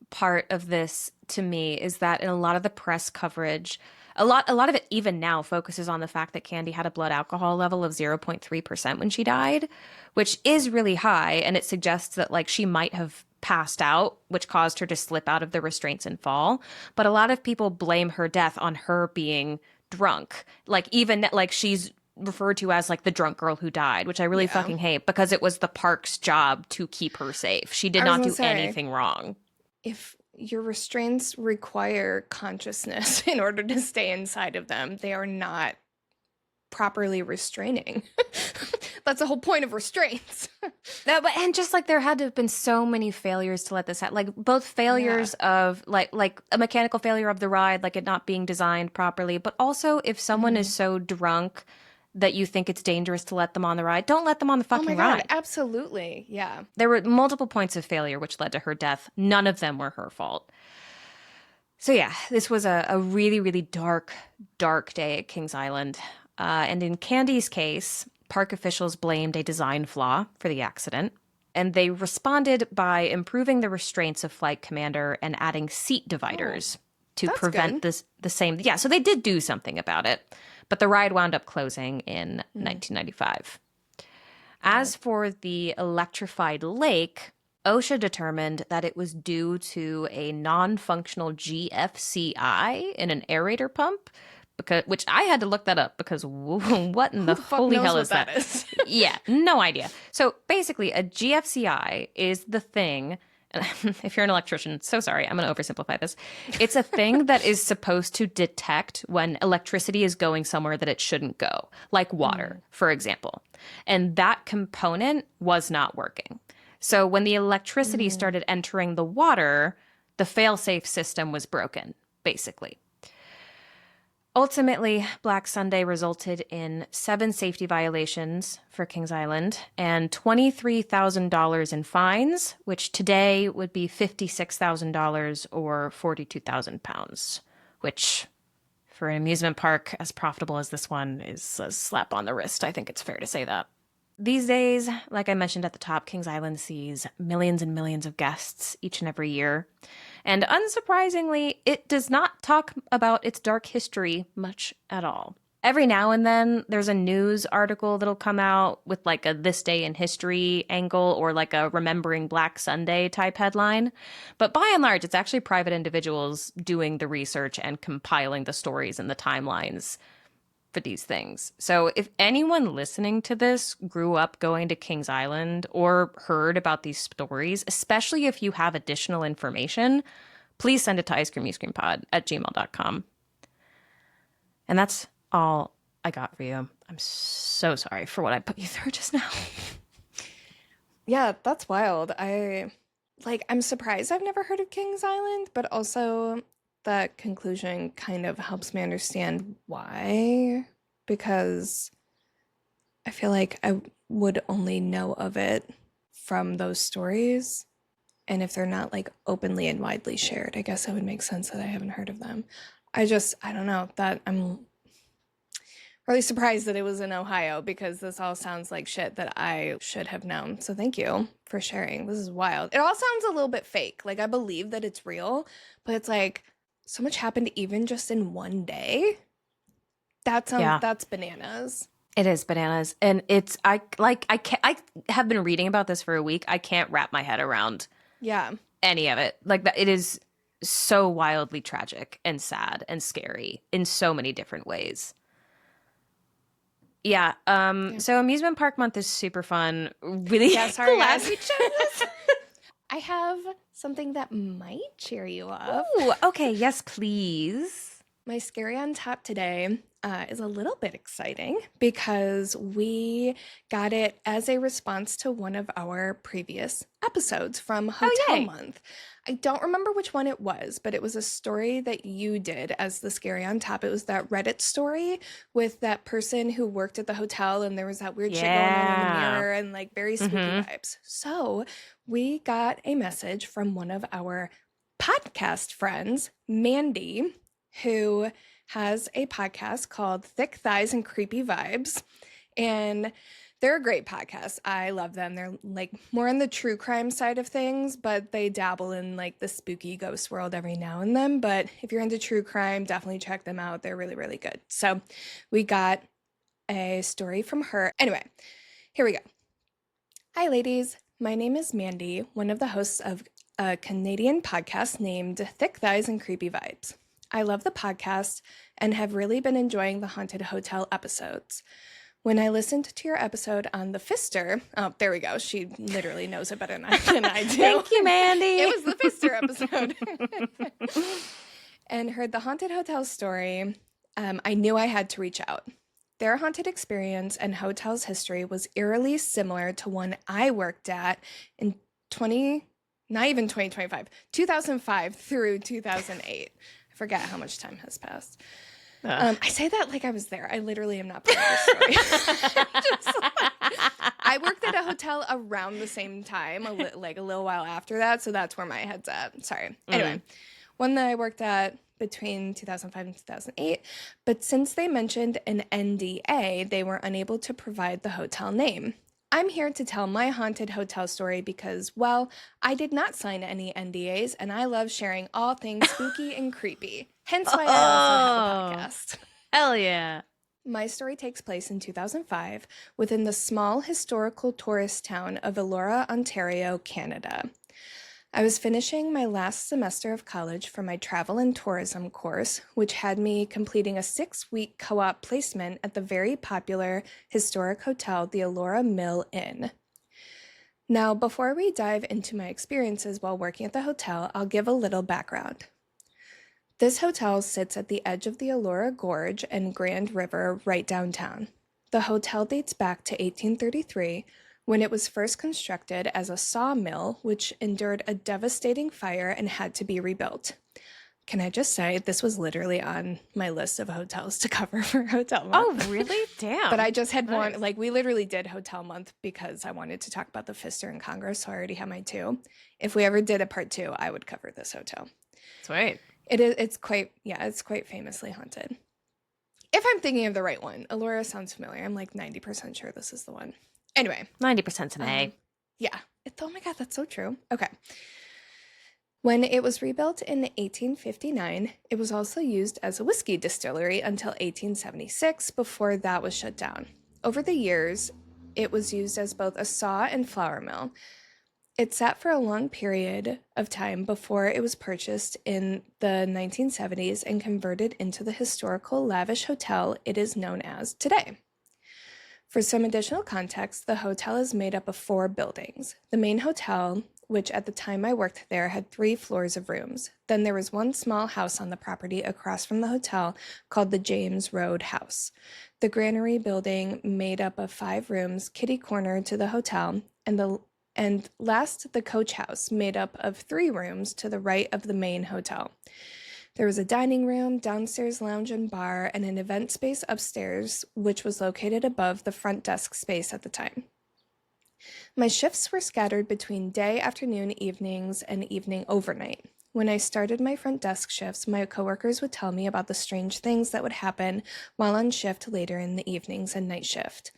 part of this to me is that in a lot of the press coverage, a lot of it even now focuses on the fact that Candy had a blood alcohol level of 0.3% when she died, which is really high, and it suggests that like she might have passed out, which caused her to slip out of the restraints and fall. But a lot of people blame her death on her being drunk. Like even like she's referred to as like the drunk girl who died, which I really fucking hate because it was the park's job to keep her safe. She did not do anything wrong. If your restraints require consciousness in order to stay inside of them, they are not properly restraining. That's the whole point of restraints. And just like there had to have been so many failures to let this happen, like both failures of like a mechanical failure of the ride, like it not being designed properly, but also if someone is so drunk that you think it's dangerous to let them on the ride, don't let them on the fucking ride. Absolutely. Yeah. There were multiple points of failure which led to her death. None of them were her fault. So yeah, this was a really, really dark, dark day at Kings Island. And in Candy's case, park officials blamed a design flaw for the accident. And they responded by improving the restraints of Flight Commander and adding seat dividers to prevent the same. Yeah, so they did do something about it. But the ride wound up closing in 1995. As for the electrified lake, OSHA determined that it was due to a non-functional GFCI in an aerator pump, which I had to look that up because what in the holy hell is that? Yeah, no idea. So basically, a GFCI is the thing. And if you're an electrician, so sorry, I'm going to oversimplify this. It's a thing that is supposed to detect when electricity is going somewhere that it shouldn't go, like water, for example. And that component was not working. So when the electricity started entering the water, the fail-safe system was broken, basically. Ultimately, Black Sunday resulted in 7 safety violations for Kings Island and $23,000 in fines, which today would be $56,000 or 42,000 pounds, which for an amusement park as profitable as this one is a slap on the wrist. I think it's fair to say that. These days, like I mentioned at the top, Kings Island sees millions and millions of guests each and every year. And unsurprisingly, it does not talk about its dark history much at all. Every now and then, there's a news article that'll come out with like a This Day in History angle or like a Remembering Black Sunday type headline. But by and large, it's actually private individuals doing the research and compiling the stories and the timelines for these things. So if anyone listening to this grew up going to Kings Island or heard about these stories, especially if you have additional information, please send it to icecreamyouScreampod@gmail.com. And that's all I got for you. I'm so sorry for what I put you through just now. Yeah, that's wild. I'm surprised I've never heard of Kings Island, but also that conclusion kind of helps me understand why, because I feel like I would only know of it from those stories. And if they're not like openly and widely shared, I guess it would make sense that I haven't heard of them. I don't know, that I'm really surprised that it was in Ohio because this all sounds like shit that I should have known. So thank you for sharing. This is wild. It all sounds a little bit fake. Like I believe that it's real, but it's like so much happened even just in one day. That's bananas. It is bananas. And I have been reading about this for a week. I can't wrap my head around any of it. Like that, it is so wildly tragic and sad and scary in so many different ways. Yeah. So Amusement Park Month is super fun. Really glad we chose this. I have something that might cheer you up. Ooh, okay. Yes, please. My scary on tap today is a little bit exciting because we got it as a response to one of our previous episodes from Hotel Month. I don't remember which one it was, but it was a story that you did as the scary on top. It was that Reddit story with that person who worked at the hotel and there was that weird shit going on in the mirror and like very spooky vibes. So we got a message from one of our podcast friends, Mandy, who has a podcast called Thick Thighs and Creepy Vibes. And They're a great podcast. I love them. They're like more on the true crime side of things, but they dabble in like the spooky ghost world every now and then. But if you're into true crime, definitely check them out. They're really, really good. So we got a story from her. Anyway, here we go. Hi, ladies. My name is Mandy, one of the hosts of a Canadian podcast named Thick Thighs and Creepy Vibes. I love the podcast and have really been enjoying the haunted hotel episodes. When I listened to your episode on the Pfister, oh, there we go. She literally knows it better than I do. Thank you, Mandy. It was the Pfister episode. And heard the haunted hotel story. I knew I had to reach out. Their haunted experience and hotel's history was eerily similar to one I worked at in 2005 through 2008. I forget how much time has passed. I say that like I was there. I literally am not part of this story. I worked at a hotel around the same time, like a little while after that, so that's where my head's at. Sorry. Anyway, one that I worked at between 2005 and 2008, but since they mentioned an NDA, they were unable to provide the hotel name. I'm here to tell my haunted hotel story because, well, I did not sign any NDAs, and I love sharing all things spooky and creepy. Hence why I also have a podcast. Hell yeah. My story takes place in 2005 within the small historical tourist town of Elora, Ontario, Canada. I was finishing my last semester of college for my travel and tourism course, which had me completing a 6-week co-op placement at the very popular historic hotel, the Elora Mill Inn. Now, before we dive into my experiences while working at the hotel, I'll give a little background. This hotel sits at the edge of the Elora Gorge and Grand River right downtown. The hotel dates back to 1833, when it was first constructed as a sawmill, which endured a devastating fire and had to be rebuilt. Can I just say, this was literally on my list of hotels to cover for Hotel Month. Oh, really? Damn. But I just had one, like we literally did Hotel Month because I wanted to talk about the Pfister in Congress, so I already have my 2. If we ever did a part 2, I would cover this hotel. Sweet. It's quite famously haunted. If I'm thinking of the right one, Elora sounds familiar. I'm like 90% sure this is the one. Anyway. 90%'s an A. Yeah. Oh my God, that's so true. Okay. When it was rebuilt in 1859, it was also used as a whiskey distillery until 1876, before that was shut down. Over the years, it was used as both a saw and flour mill. It sat for a long period of time before it was purchased in the 1970s and converted into the historical lavish hotel it is known as today. For some additional context, the hotel is made up of 4 buildings. The main hotel, which at the time I worked there, had 3 floors of rooms. Then there was one small house on the property across from the hotel called the James Road House. The granary building made up of 5 rooms, kitty corner to the hotel, and last the coach house made up of 3 rooms to the right of the main hotel. There was a dining room, downstairs lounge and bar, and an event space upstairs, which was located above the front desk space at the time. My shifts were scattered between day, afternoon, evenings, and evening overnight. When I started my front desk shifts, my coworkers would tell me about the strange things that would happen while on shift later in the evenings and night shift.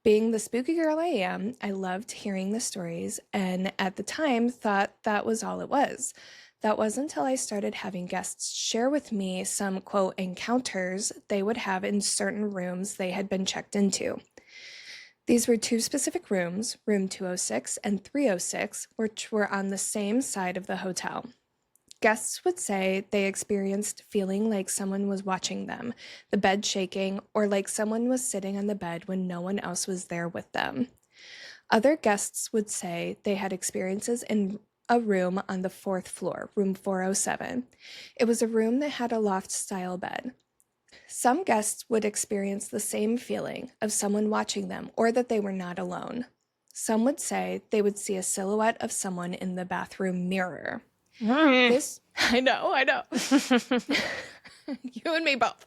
Being the spooky girl I am, I loved hearing the stories, and at the time thought that was all it was. That wasn't until I started having guests share with me some, quote, encounters they would have in certain rooms they had been checked into. These were 2 specific rooms, room 206 and 306, which were on the same side of the hotel. Guests would say they experienced feeling like someone was watching them, the bed shaking, or like someone was sitting on the bed when no one else was there with them. Other guests would say they had experiences in a room on the 4th floor, room 407. It was a room that had a loft-style bed. Some guests would experience the same feeling of someone watching them or that they were not alone. Some would say they would see a silhouette of someone in the bathroom mirror. I know. You and me both.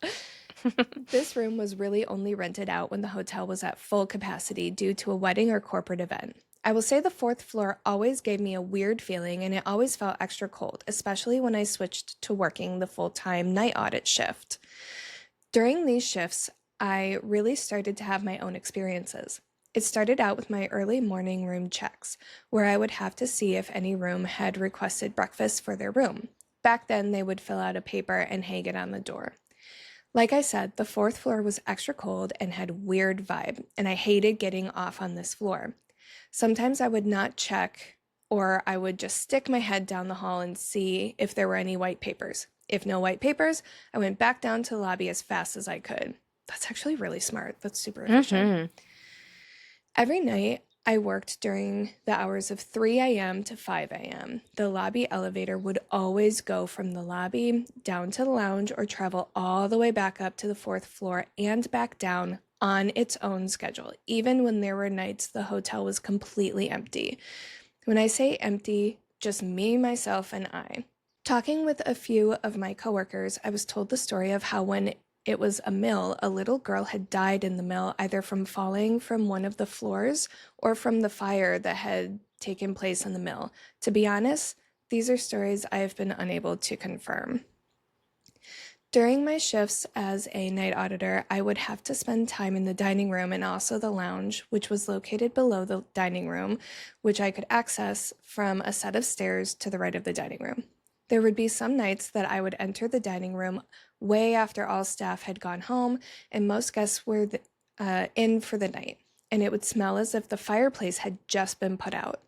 This room was really only rented out when the hotel was at full capacity due to a wedding or corporate event. I will say the 4th floor always gave me a weird feeling, and it always felt extra cold, especially when I switched to working the full-time night audit shift. During these shifts, I really started to have my own experiences. It started out with my early morning room checks, where I would have to see if any room had requested breakfast for their room. Back then, they would fill out a paper and hang it on the door. Like I said, the fourth floor was extra cold and had weird vibe, and I hated getting off on this floor. Sometimes I would not check, or I would just stick my head down the hall and see if there were any white papers. If no white papers, I went back down to the lobby as fast as I could. That's actually really smart. That's super efficient. Every night, I worked during the hours of 3 a.m. to 5 a.m. The lobby elevator would always go from the lobby down to the lounge or travel all the way back up to the fourth floor and back down on its own schedule, even when there were nights the hotel was completely empty. When I say empty, just me, myself, and I. Talking with a few of my coworkers, I was told the story of how when it was a mill, a little girl had died in the mill, either from falling from one of the floors or from the fire that had taken place in the mill. To be honest, these are stories I have been unable to confirm. During my shifts as a night auditor, I would have to spend time in the dining room and also the lounge, which was located below the dining room, which I could access from a set of stairs to the right of the dining room. There would be some nights that I would enter the dining room way after all staff had gone home and most guests were in for the night, and it would smell as if the fireplace had just been put out.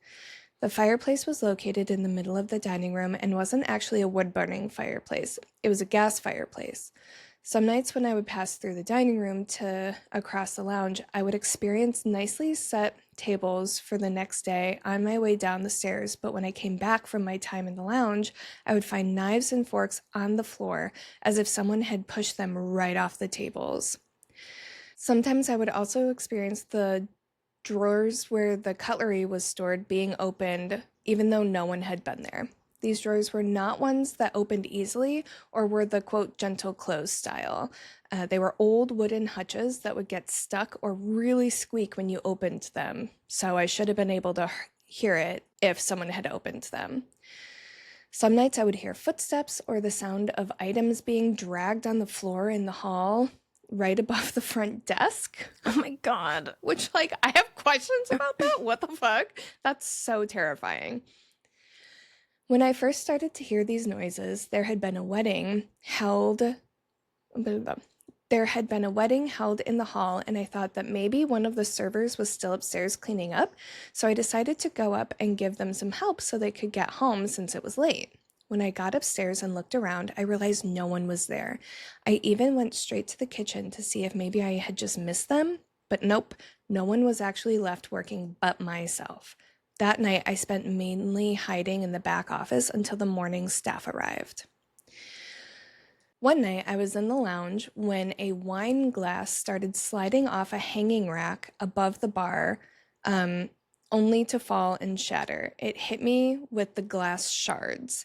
The fireplace was located in the middle of the dining room and wasn't actually a wood-burning fireplace. It was a gas fireplace. Some nights when I would pass through the dining room to across the lounge, I would experience nicely set tables for the next day on my way down the stairs, but when I came back from my time in the lounge, I would find knives and forks on the floor as if someone had pushed them right off the tables. Sometimes I would also experience the drawers where the cutlery was stored being opened even though no one had been there. These drawers were not ones that opened easily or were the, quote, gentle close style. They were old wooden hutches that would get stuck or really squeak when you opened them, so I should have been able to hear it if someone had opened them. Some nights I would hear footsteps or the sound of items being dragged on the floor in the hall right above the front desk. Oh my God. Which, like, I have questions about that. What the fuck? That's so terrifying. When I first started to hear these noises, there had been a wedding held in the hall, and I thought that maybe one of the servers was still upstairs cleaning up, so I decided to go up and give them some help so they could get home since it was late. When I got upstairs and looked around, I realized no one was there. I even went straight to the kitchen to see if maybe I had just missed them, but nope, no one was actually left working but myself. That night, I spent mainly hiding in the back office until the morning staff arrived. One night, I was in the lounge when a wine glass started sliding off a hanging rack above the bar, only to fall and shatter. It hit me with the glass shards.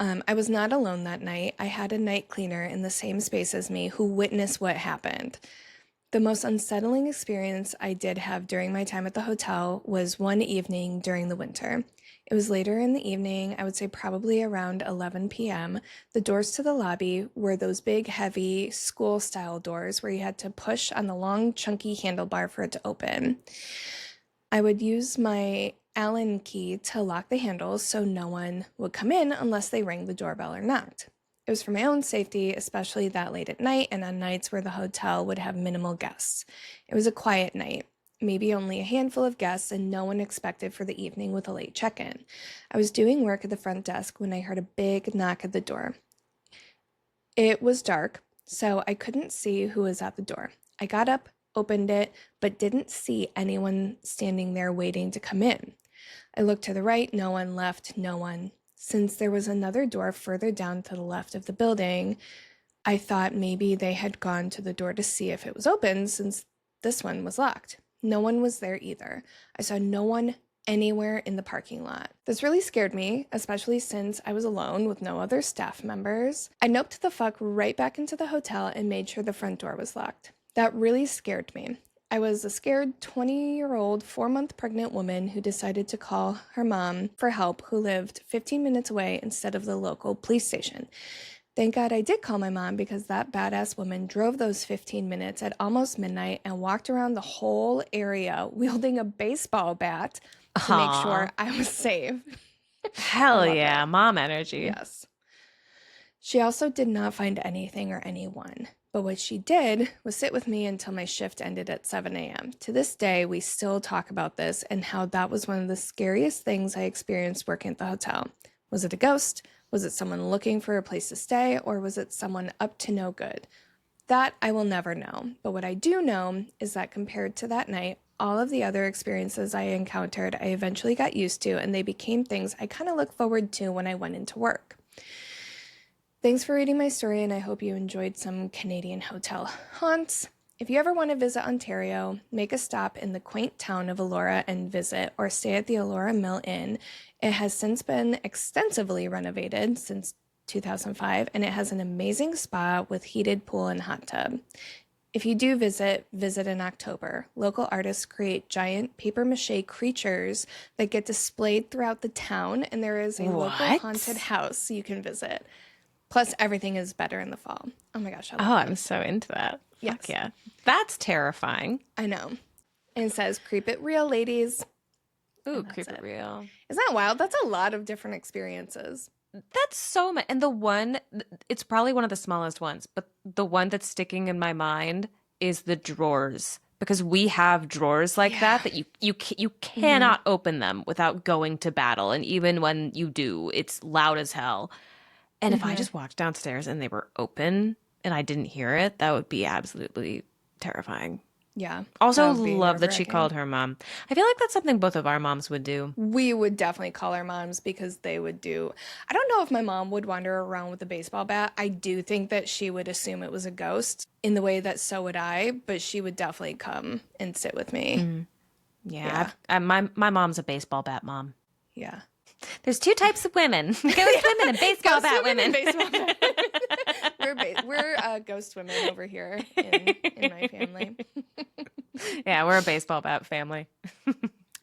I was not alone that night. I had a night cleaner in the same space as me who witnessed what happened. The most unsettling experience I did have during my time at the hotel was one evening during the winter. It was later in the evening, I would say probably around 11 p.m. The doors to the lobby were those big, heavy, school-style doors where you had to push on the long, chunky handlebar for it to open. I would use my Allen key to lock the handles so no one would come in unless they rang the doorbell or knocked. It was for my own safety, especially that late at night and on nights where the hotel would have minimal guests. It was a quiet night, maybe only a handful of guests and no one expected for the evening with a late check-in. I was doing work at the front desk when I heard a big knock at the door. It was dark, so I couldn't see who was at the door. I got up, opened it, but didn't see anyone standing there waiting to come in. I looked to the right, no one left, no one. Since there was another door further down to the left of the building, I thought maybe they had gone to the door to see if it was open since this one was locked. No one was there either. I saw no one anywhere in the parking lot. This really scared me, especially since I was alone with no other staff members. I noped the fuck right back into the hotel and made sure the front door was locked. That really scared me. I was a scared 20-year-old, 4-month pregnant woman who decided to call her mom for help who lived 15 minutes away instead of the local police station. Thank God I did call my mom because that badass woman drove those 15 minutes at almost midnight and walked around the whole area wielding a baseball bat to make sure I was safe. Hell yeah, mom energy. Yes. She also did not find anything or anyone, but what she did was sit with me until my shift ended at 7 a.m. To this day, we still talk about this and how that was one of the scariest things I experienced working at the hotel. Was it a ghost? Was it someone looking for a place to stay? Or was it someone up to no good? That I will never know. But what I do know is that compared to that night, all of the other experiences I encountered, I eventually got used to, and they became things I kind of look forward to when I went into work. Thanks for reading my story, and I hope you enjoyed some Canadian hotel haunts. If you ever want to visit Ontario, make a stop in the quaint town of Elora and visit, or stay at the Elora Mill Inn. It has since been extensively renovated since 2005, and it has an amazing spa with heated pool and hot tub. If you do visit in October. Local artists create giant papier-mâché creatures that get displayed throughout the town, and there is a local haunted house you can visit. Plus, everything is better in the fall. Oh my gosh. I'm so into that. Yes. Fuck yeah. That's terrifying. I know. And it says, creep it real, ladies. Ooh, creep it real. Isn't that wild? That's a lot of different experiences. That's so much. And the one, it's probably one of the smallest ones, but the one that's sticking in my mind is the drawers. Because we have drawers like that you cannot open them without going to battle. And even when you do, it's loud as hell. And if I just walked downstairs and they were open and I didn't hear it, that would be absolutely terrifying. Yeah. Also love that she called her mom. I feel like that's something both of our moms would do. We would definitely call our moms because they would do. I don't know if my mom would wander around with a baseball bat. I do think that she would assume it was a ghost in the way that so would I, but she would definitely come and sit with me. Mm. Yeah. My mom's a baseball bat mom. Yeah. There's two types of women. Ghost women and baseball bat women. We're ghost women over here in my family. Yeah, we're a baseball bat family.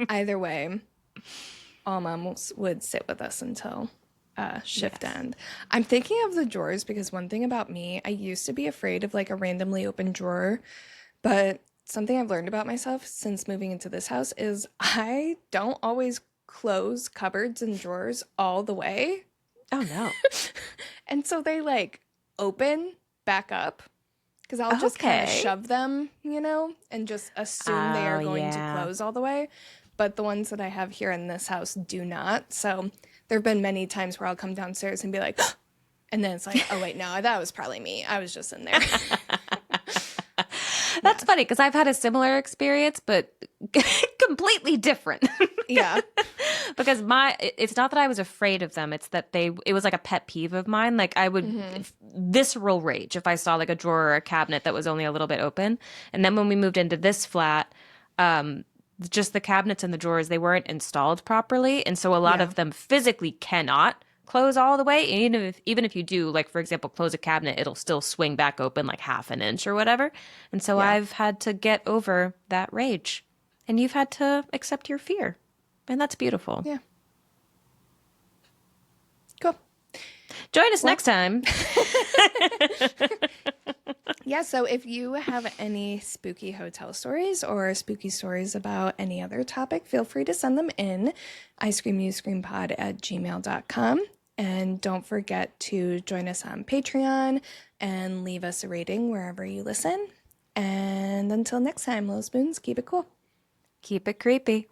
Either way, all moms would sit with us until shift end. I'm thinking of the drawers because one thing about me, I used to be afraid of like a randomly open drawer, but something I've learned about myself since moving into this house is I don't always close cupboards and drawers all the way. Oh no. And so they like open back up because I'll just kind of shove them, and just assume they are going to close all the way. But the ones that I have here in this house do not. So there have been many times where I'll come downstairs and be like, and then it's like, oh wait, no, that was probably me. I was just in there. That's funny because I've had a similar experience, but completely different. Yeah. Because it's not that I was afraid of them. It's that it was like a pet peeve of mine. Like I would visceral rage if I saw like a drawer or a cabinet that was only a little bit open. And then when we moved into this flat, just the cabinets and the drawers, they weren't installed properly. And so a lot of them physically cannot close all the way. And even if you do, like, for example, close a cabinet, it'll still swing back open like half an inch or whatever. And so I've had to get over that rage. And you've had to accept your fear. And that's beautiful. Yeah. Cool. Join us next time. Yeah, so if you have any spooky hotel stories or spooky stories about any other topic, feel free to send them in. iscreamyouscreampod@gmail.com. And don't forget to join us on Patreon and leave us a rating wherever you listen. And until next time, little spoons, keep it cool. Keep it creepy.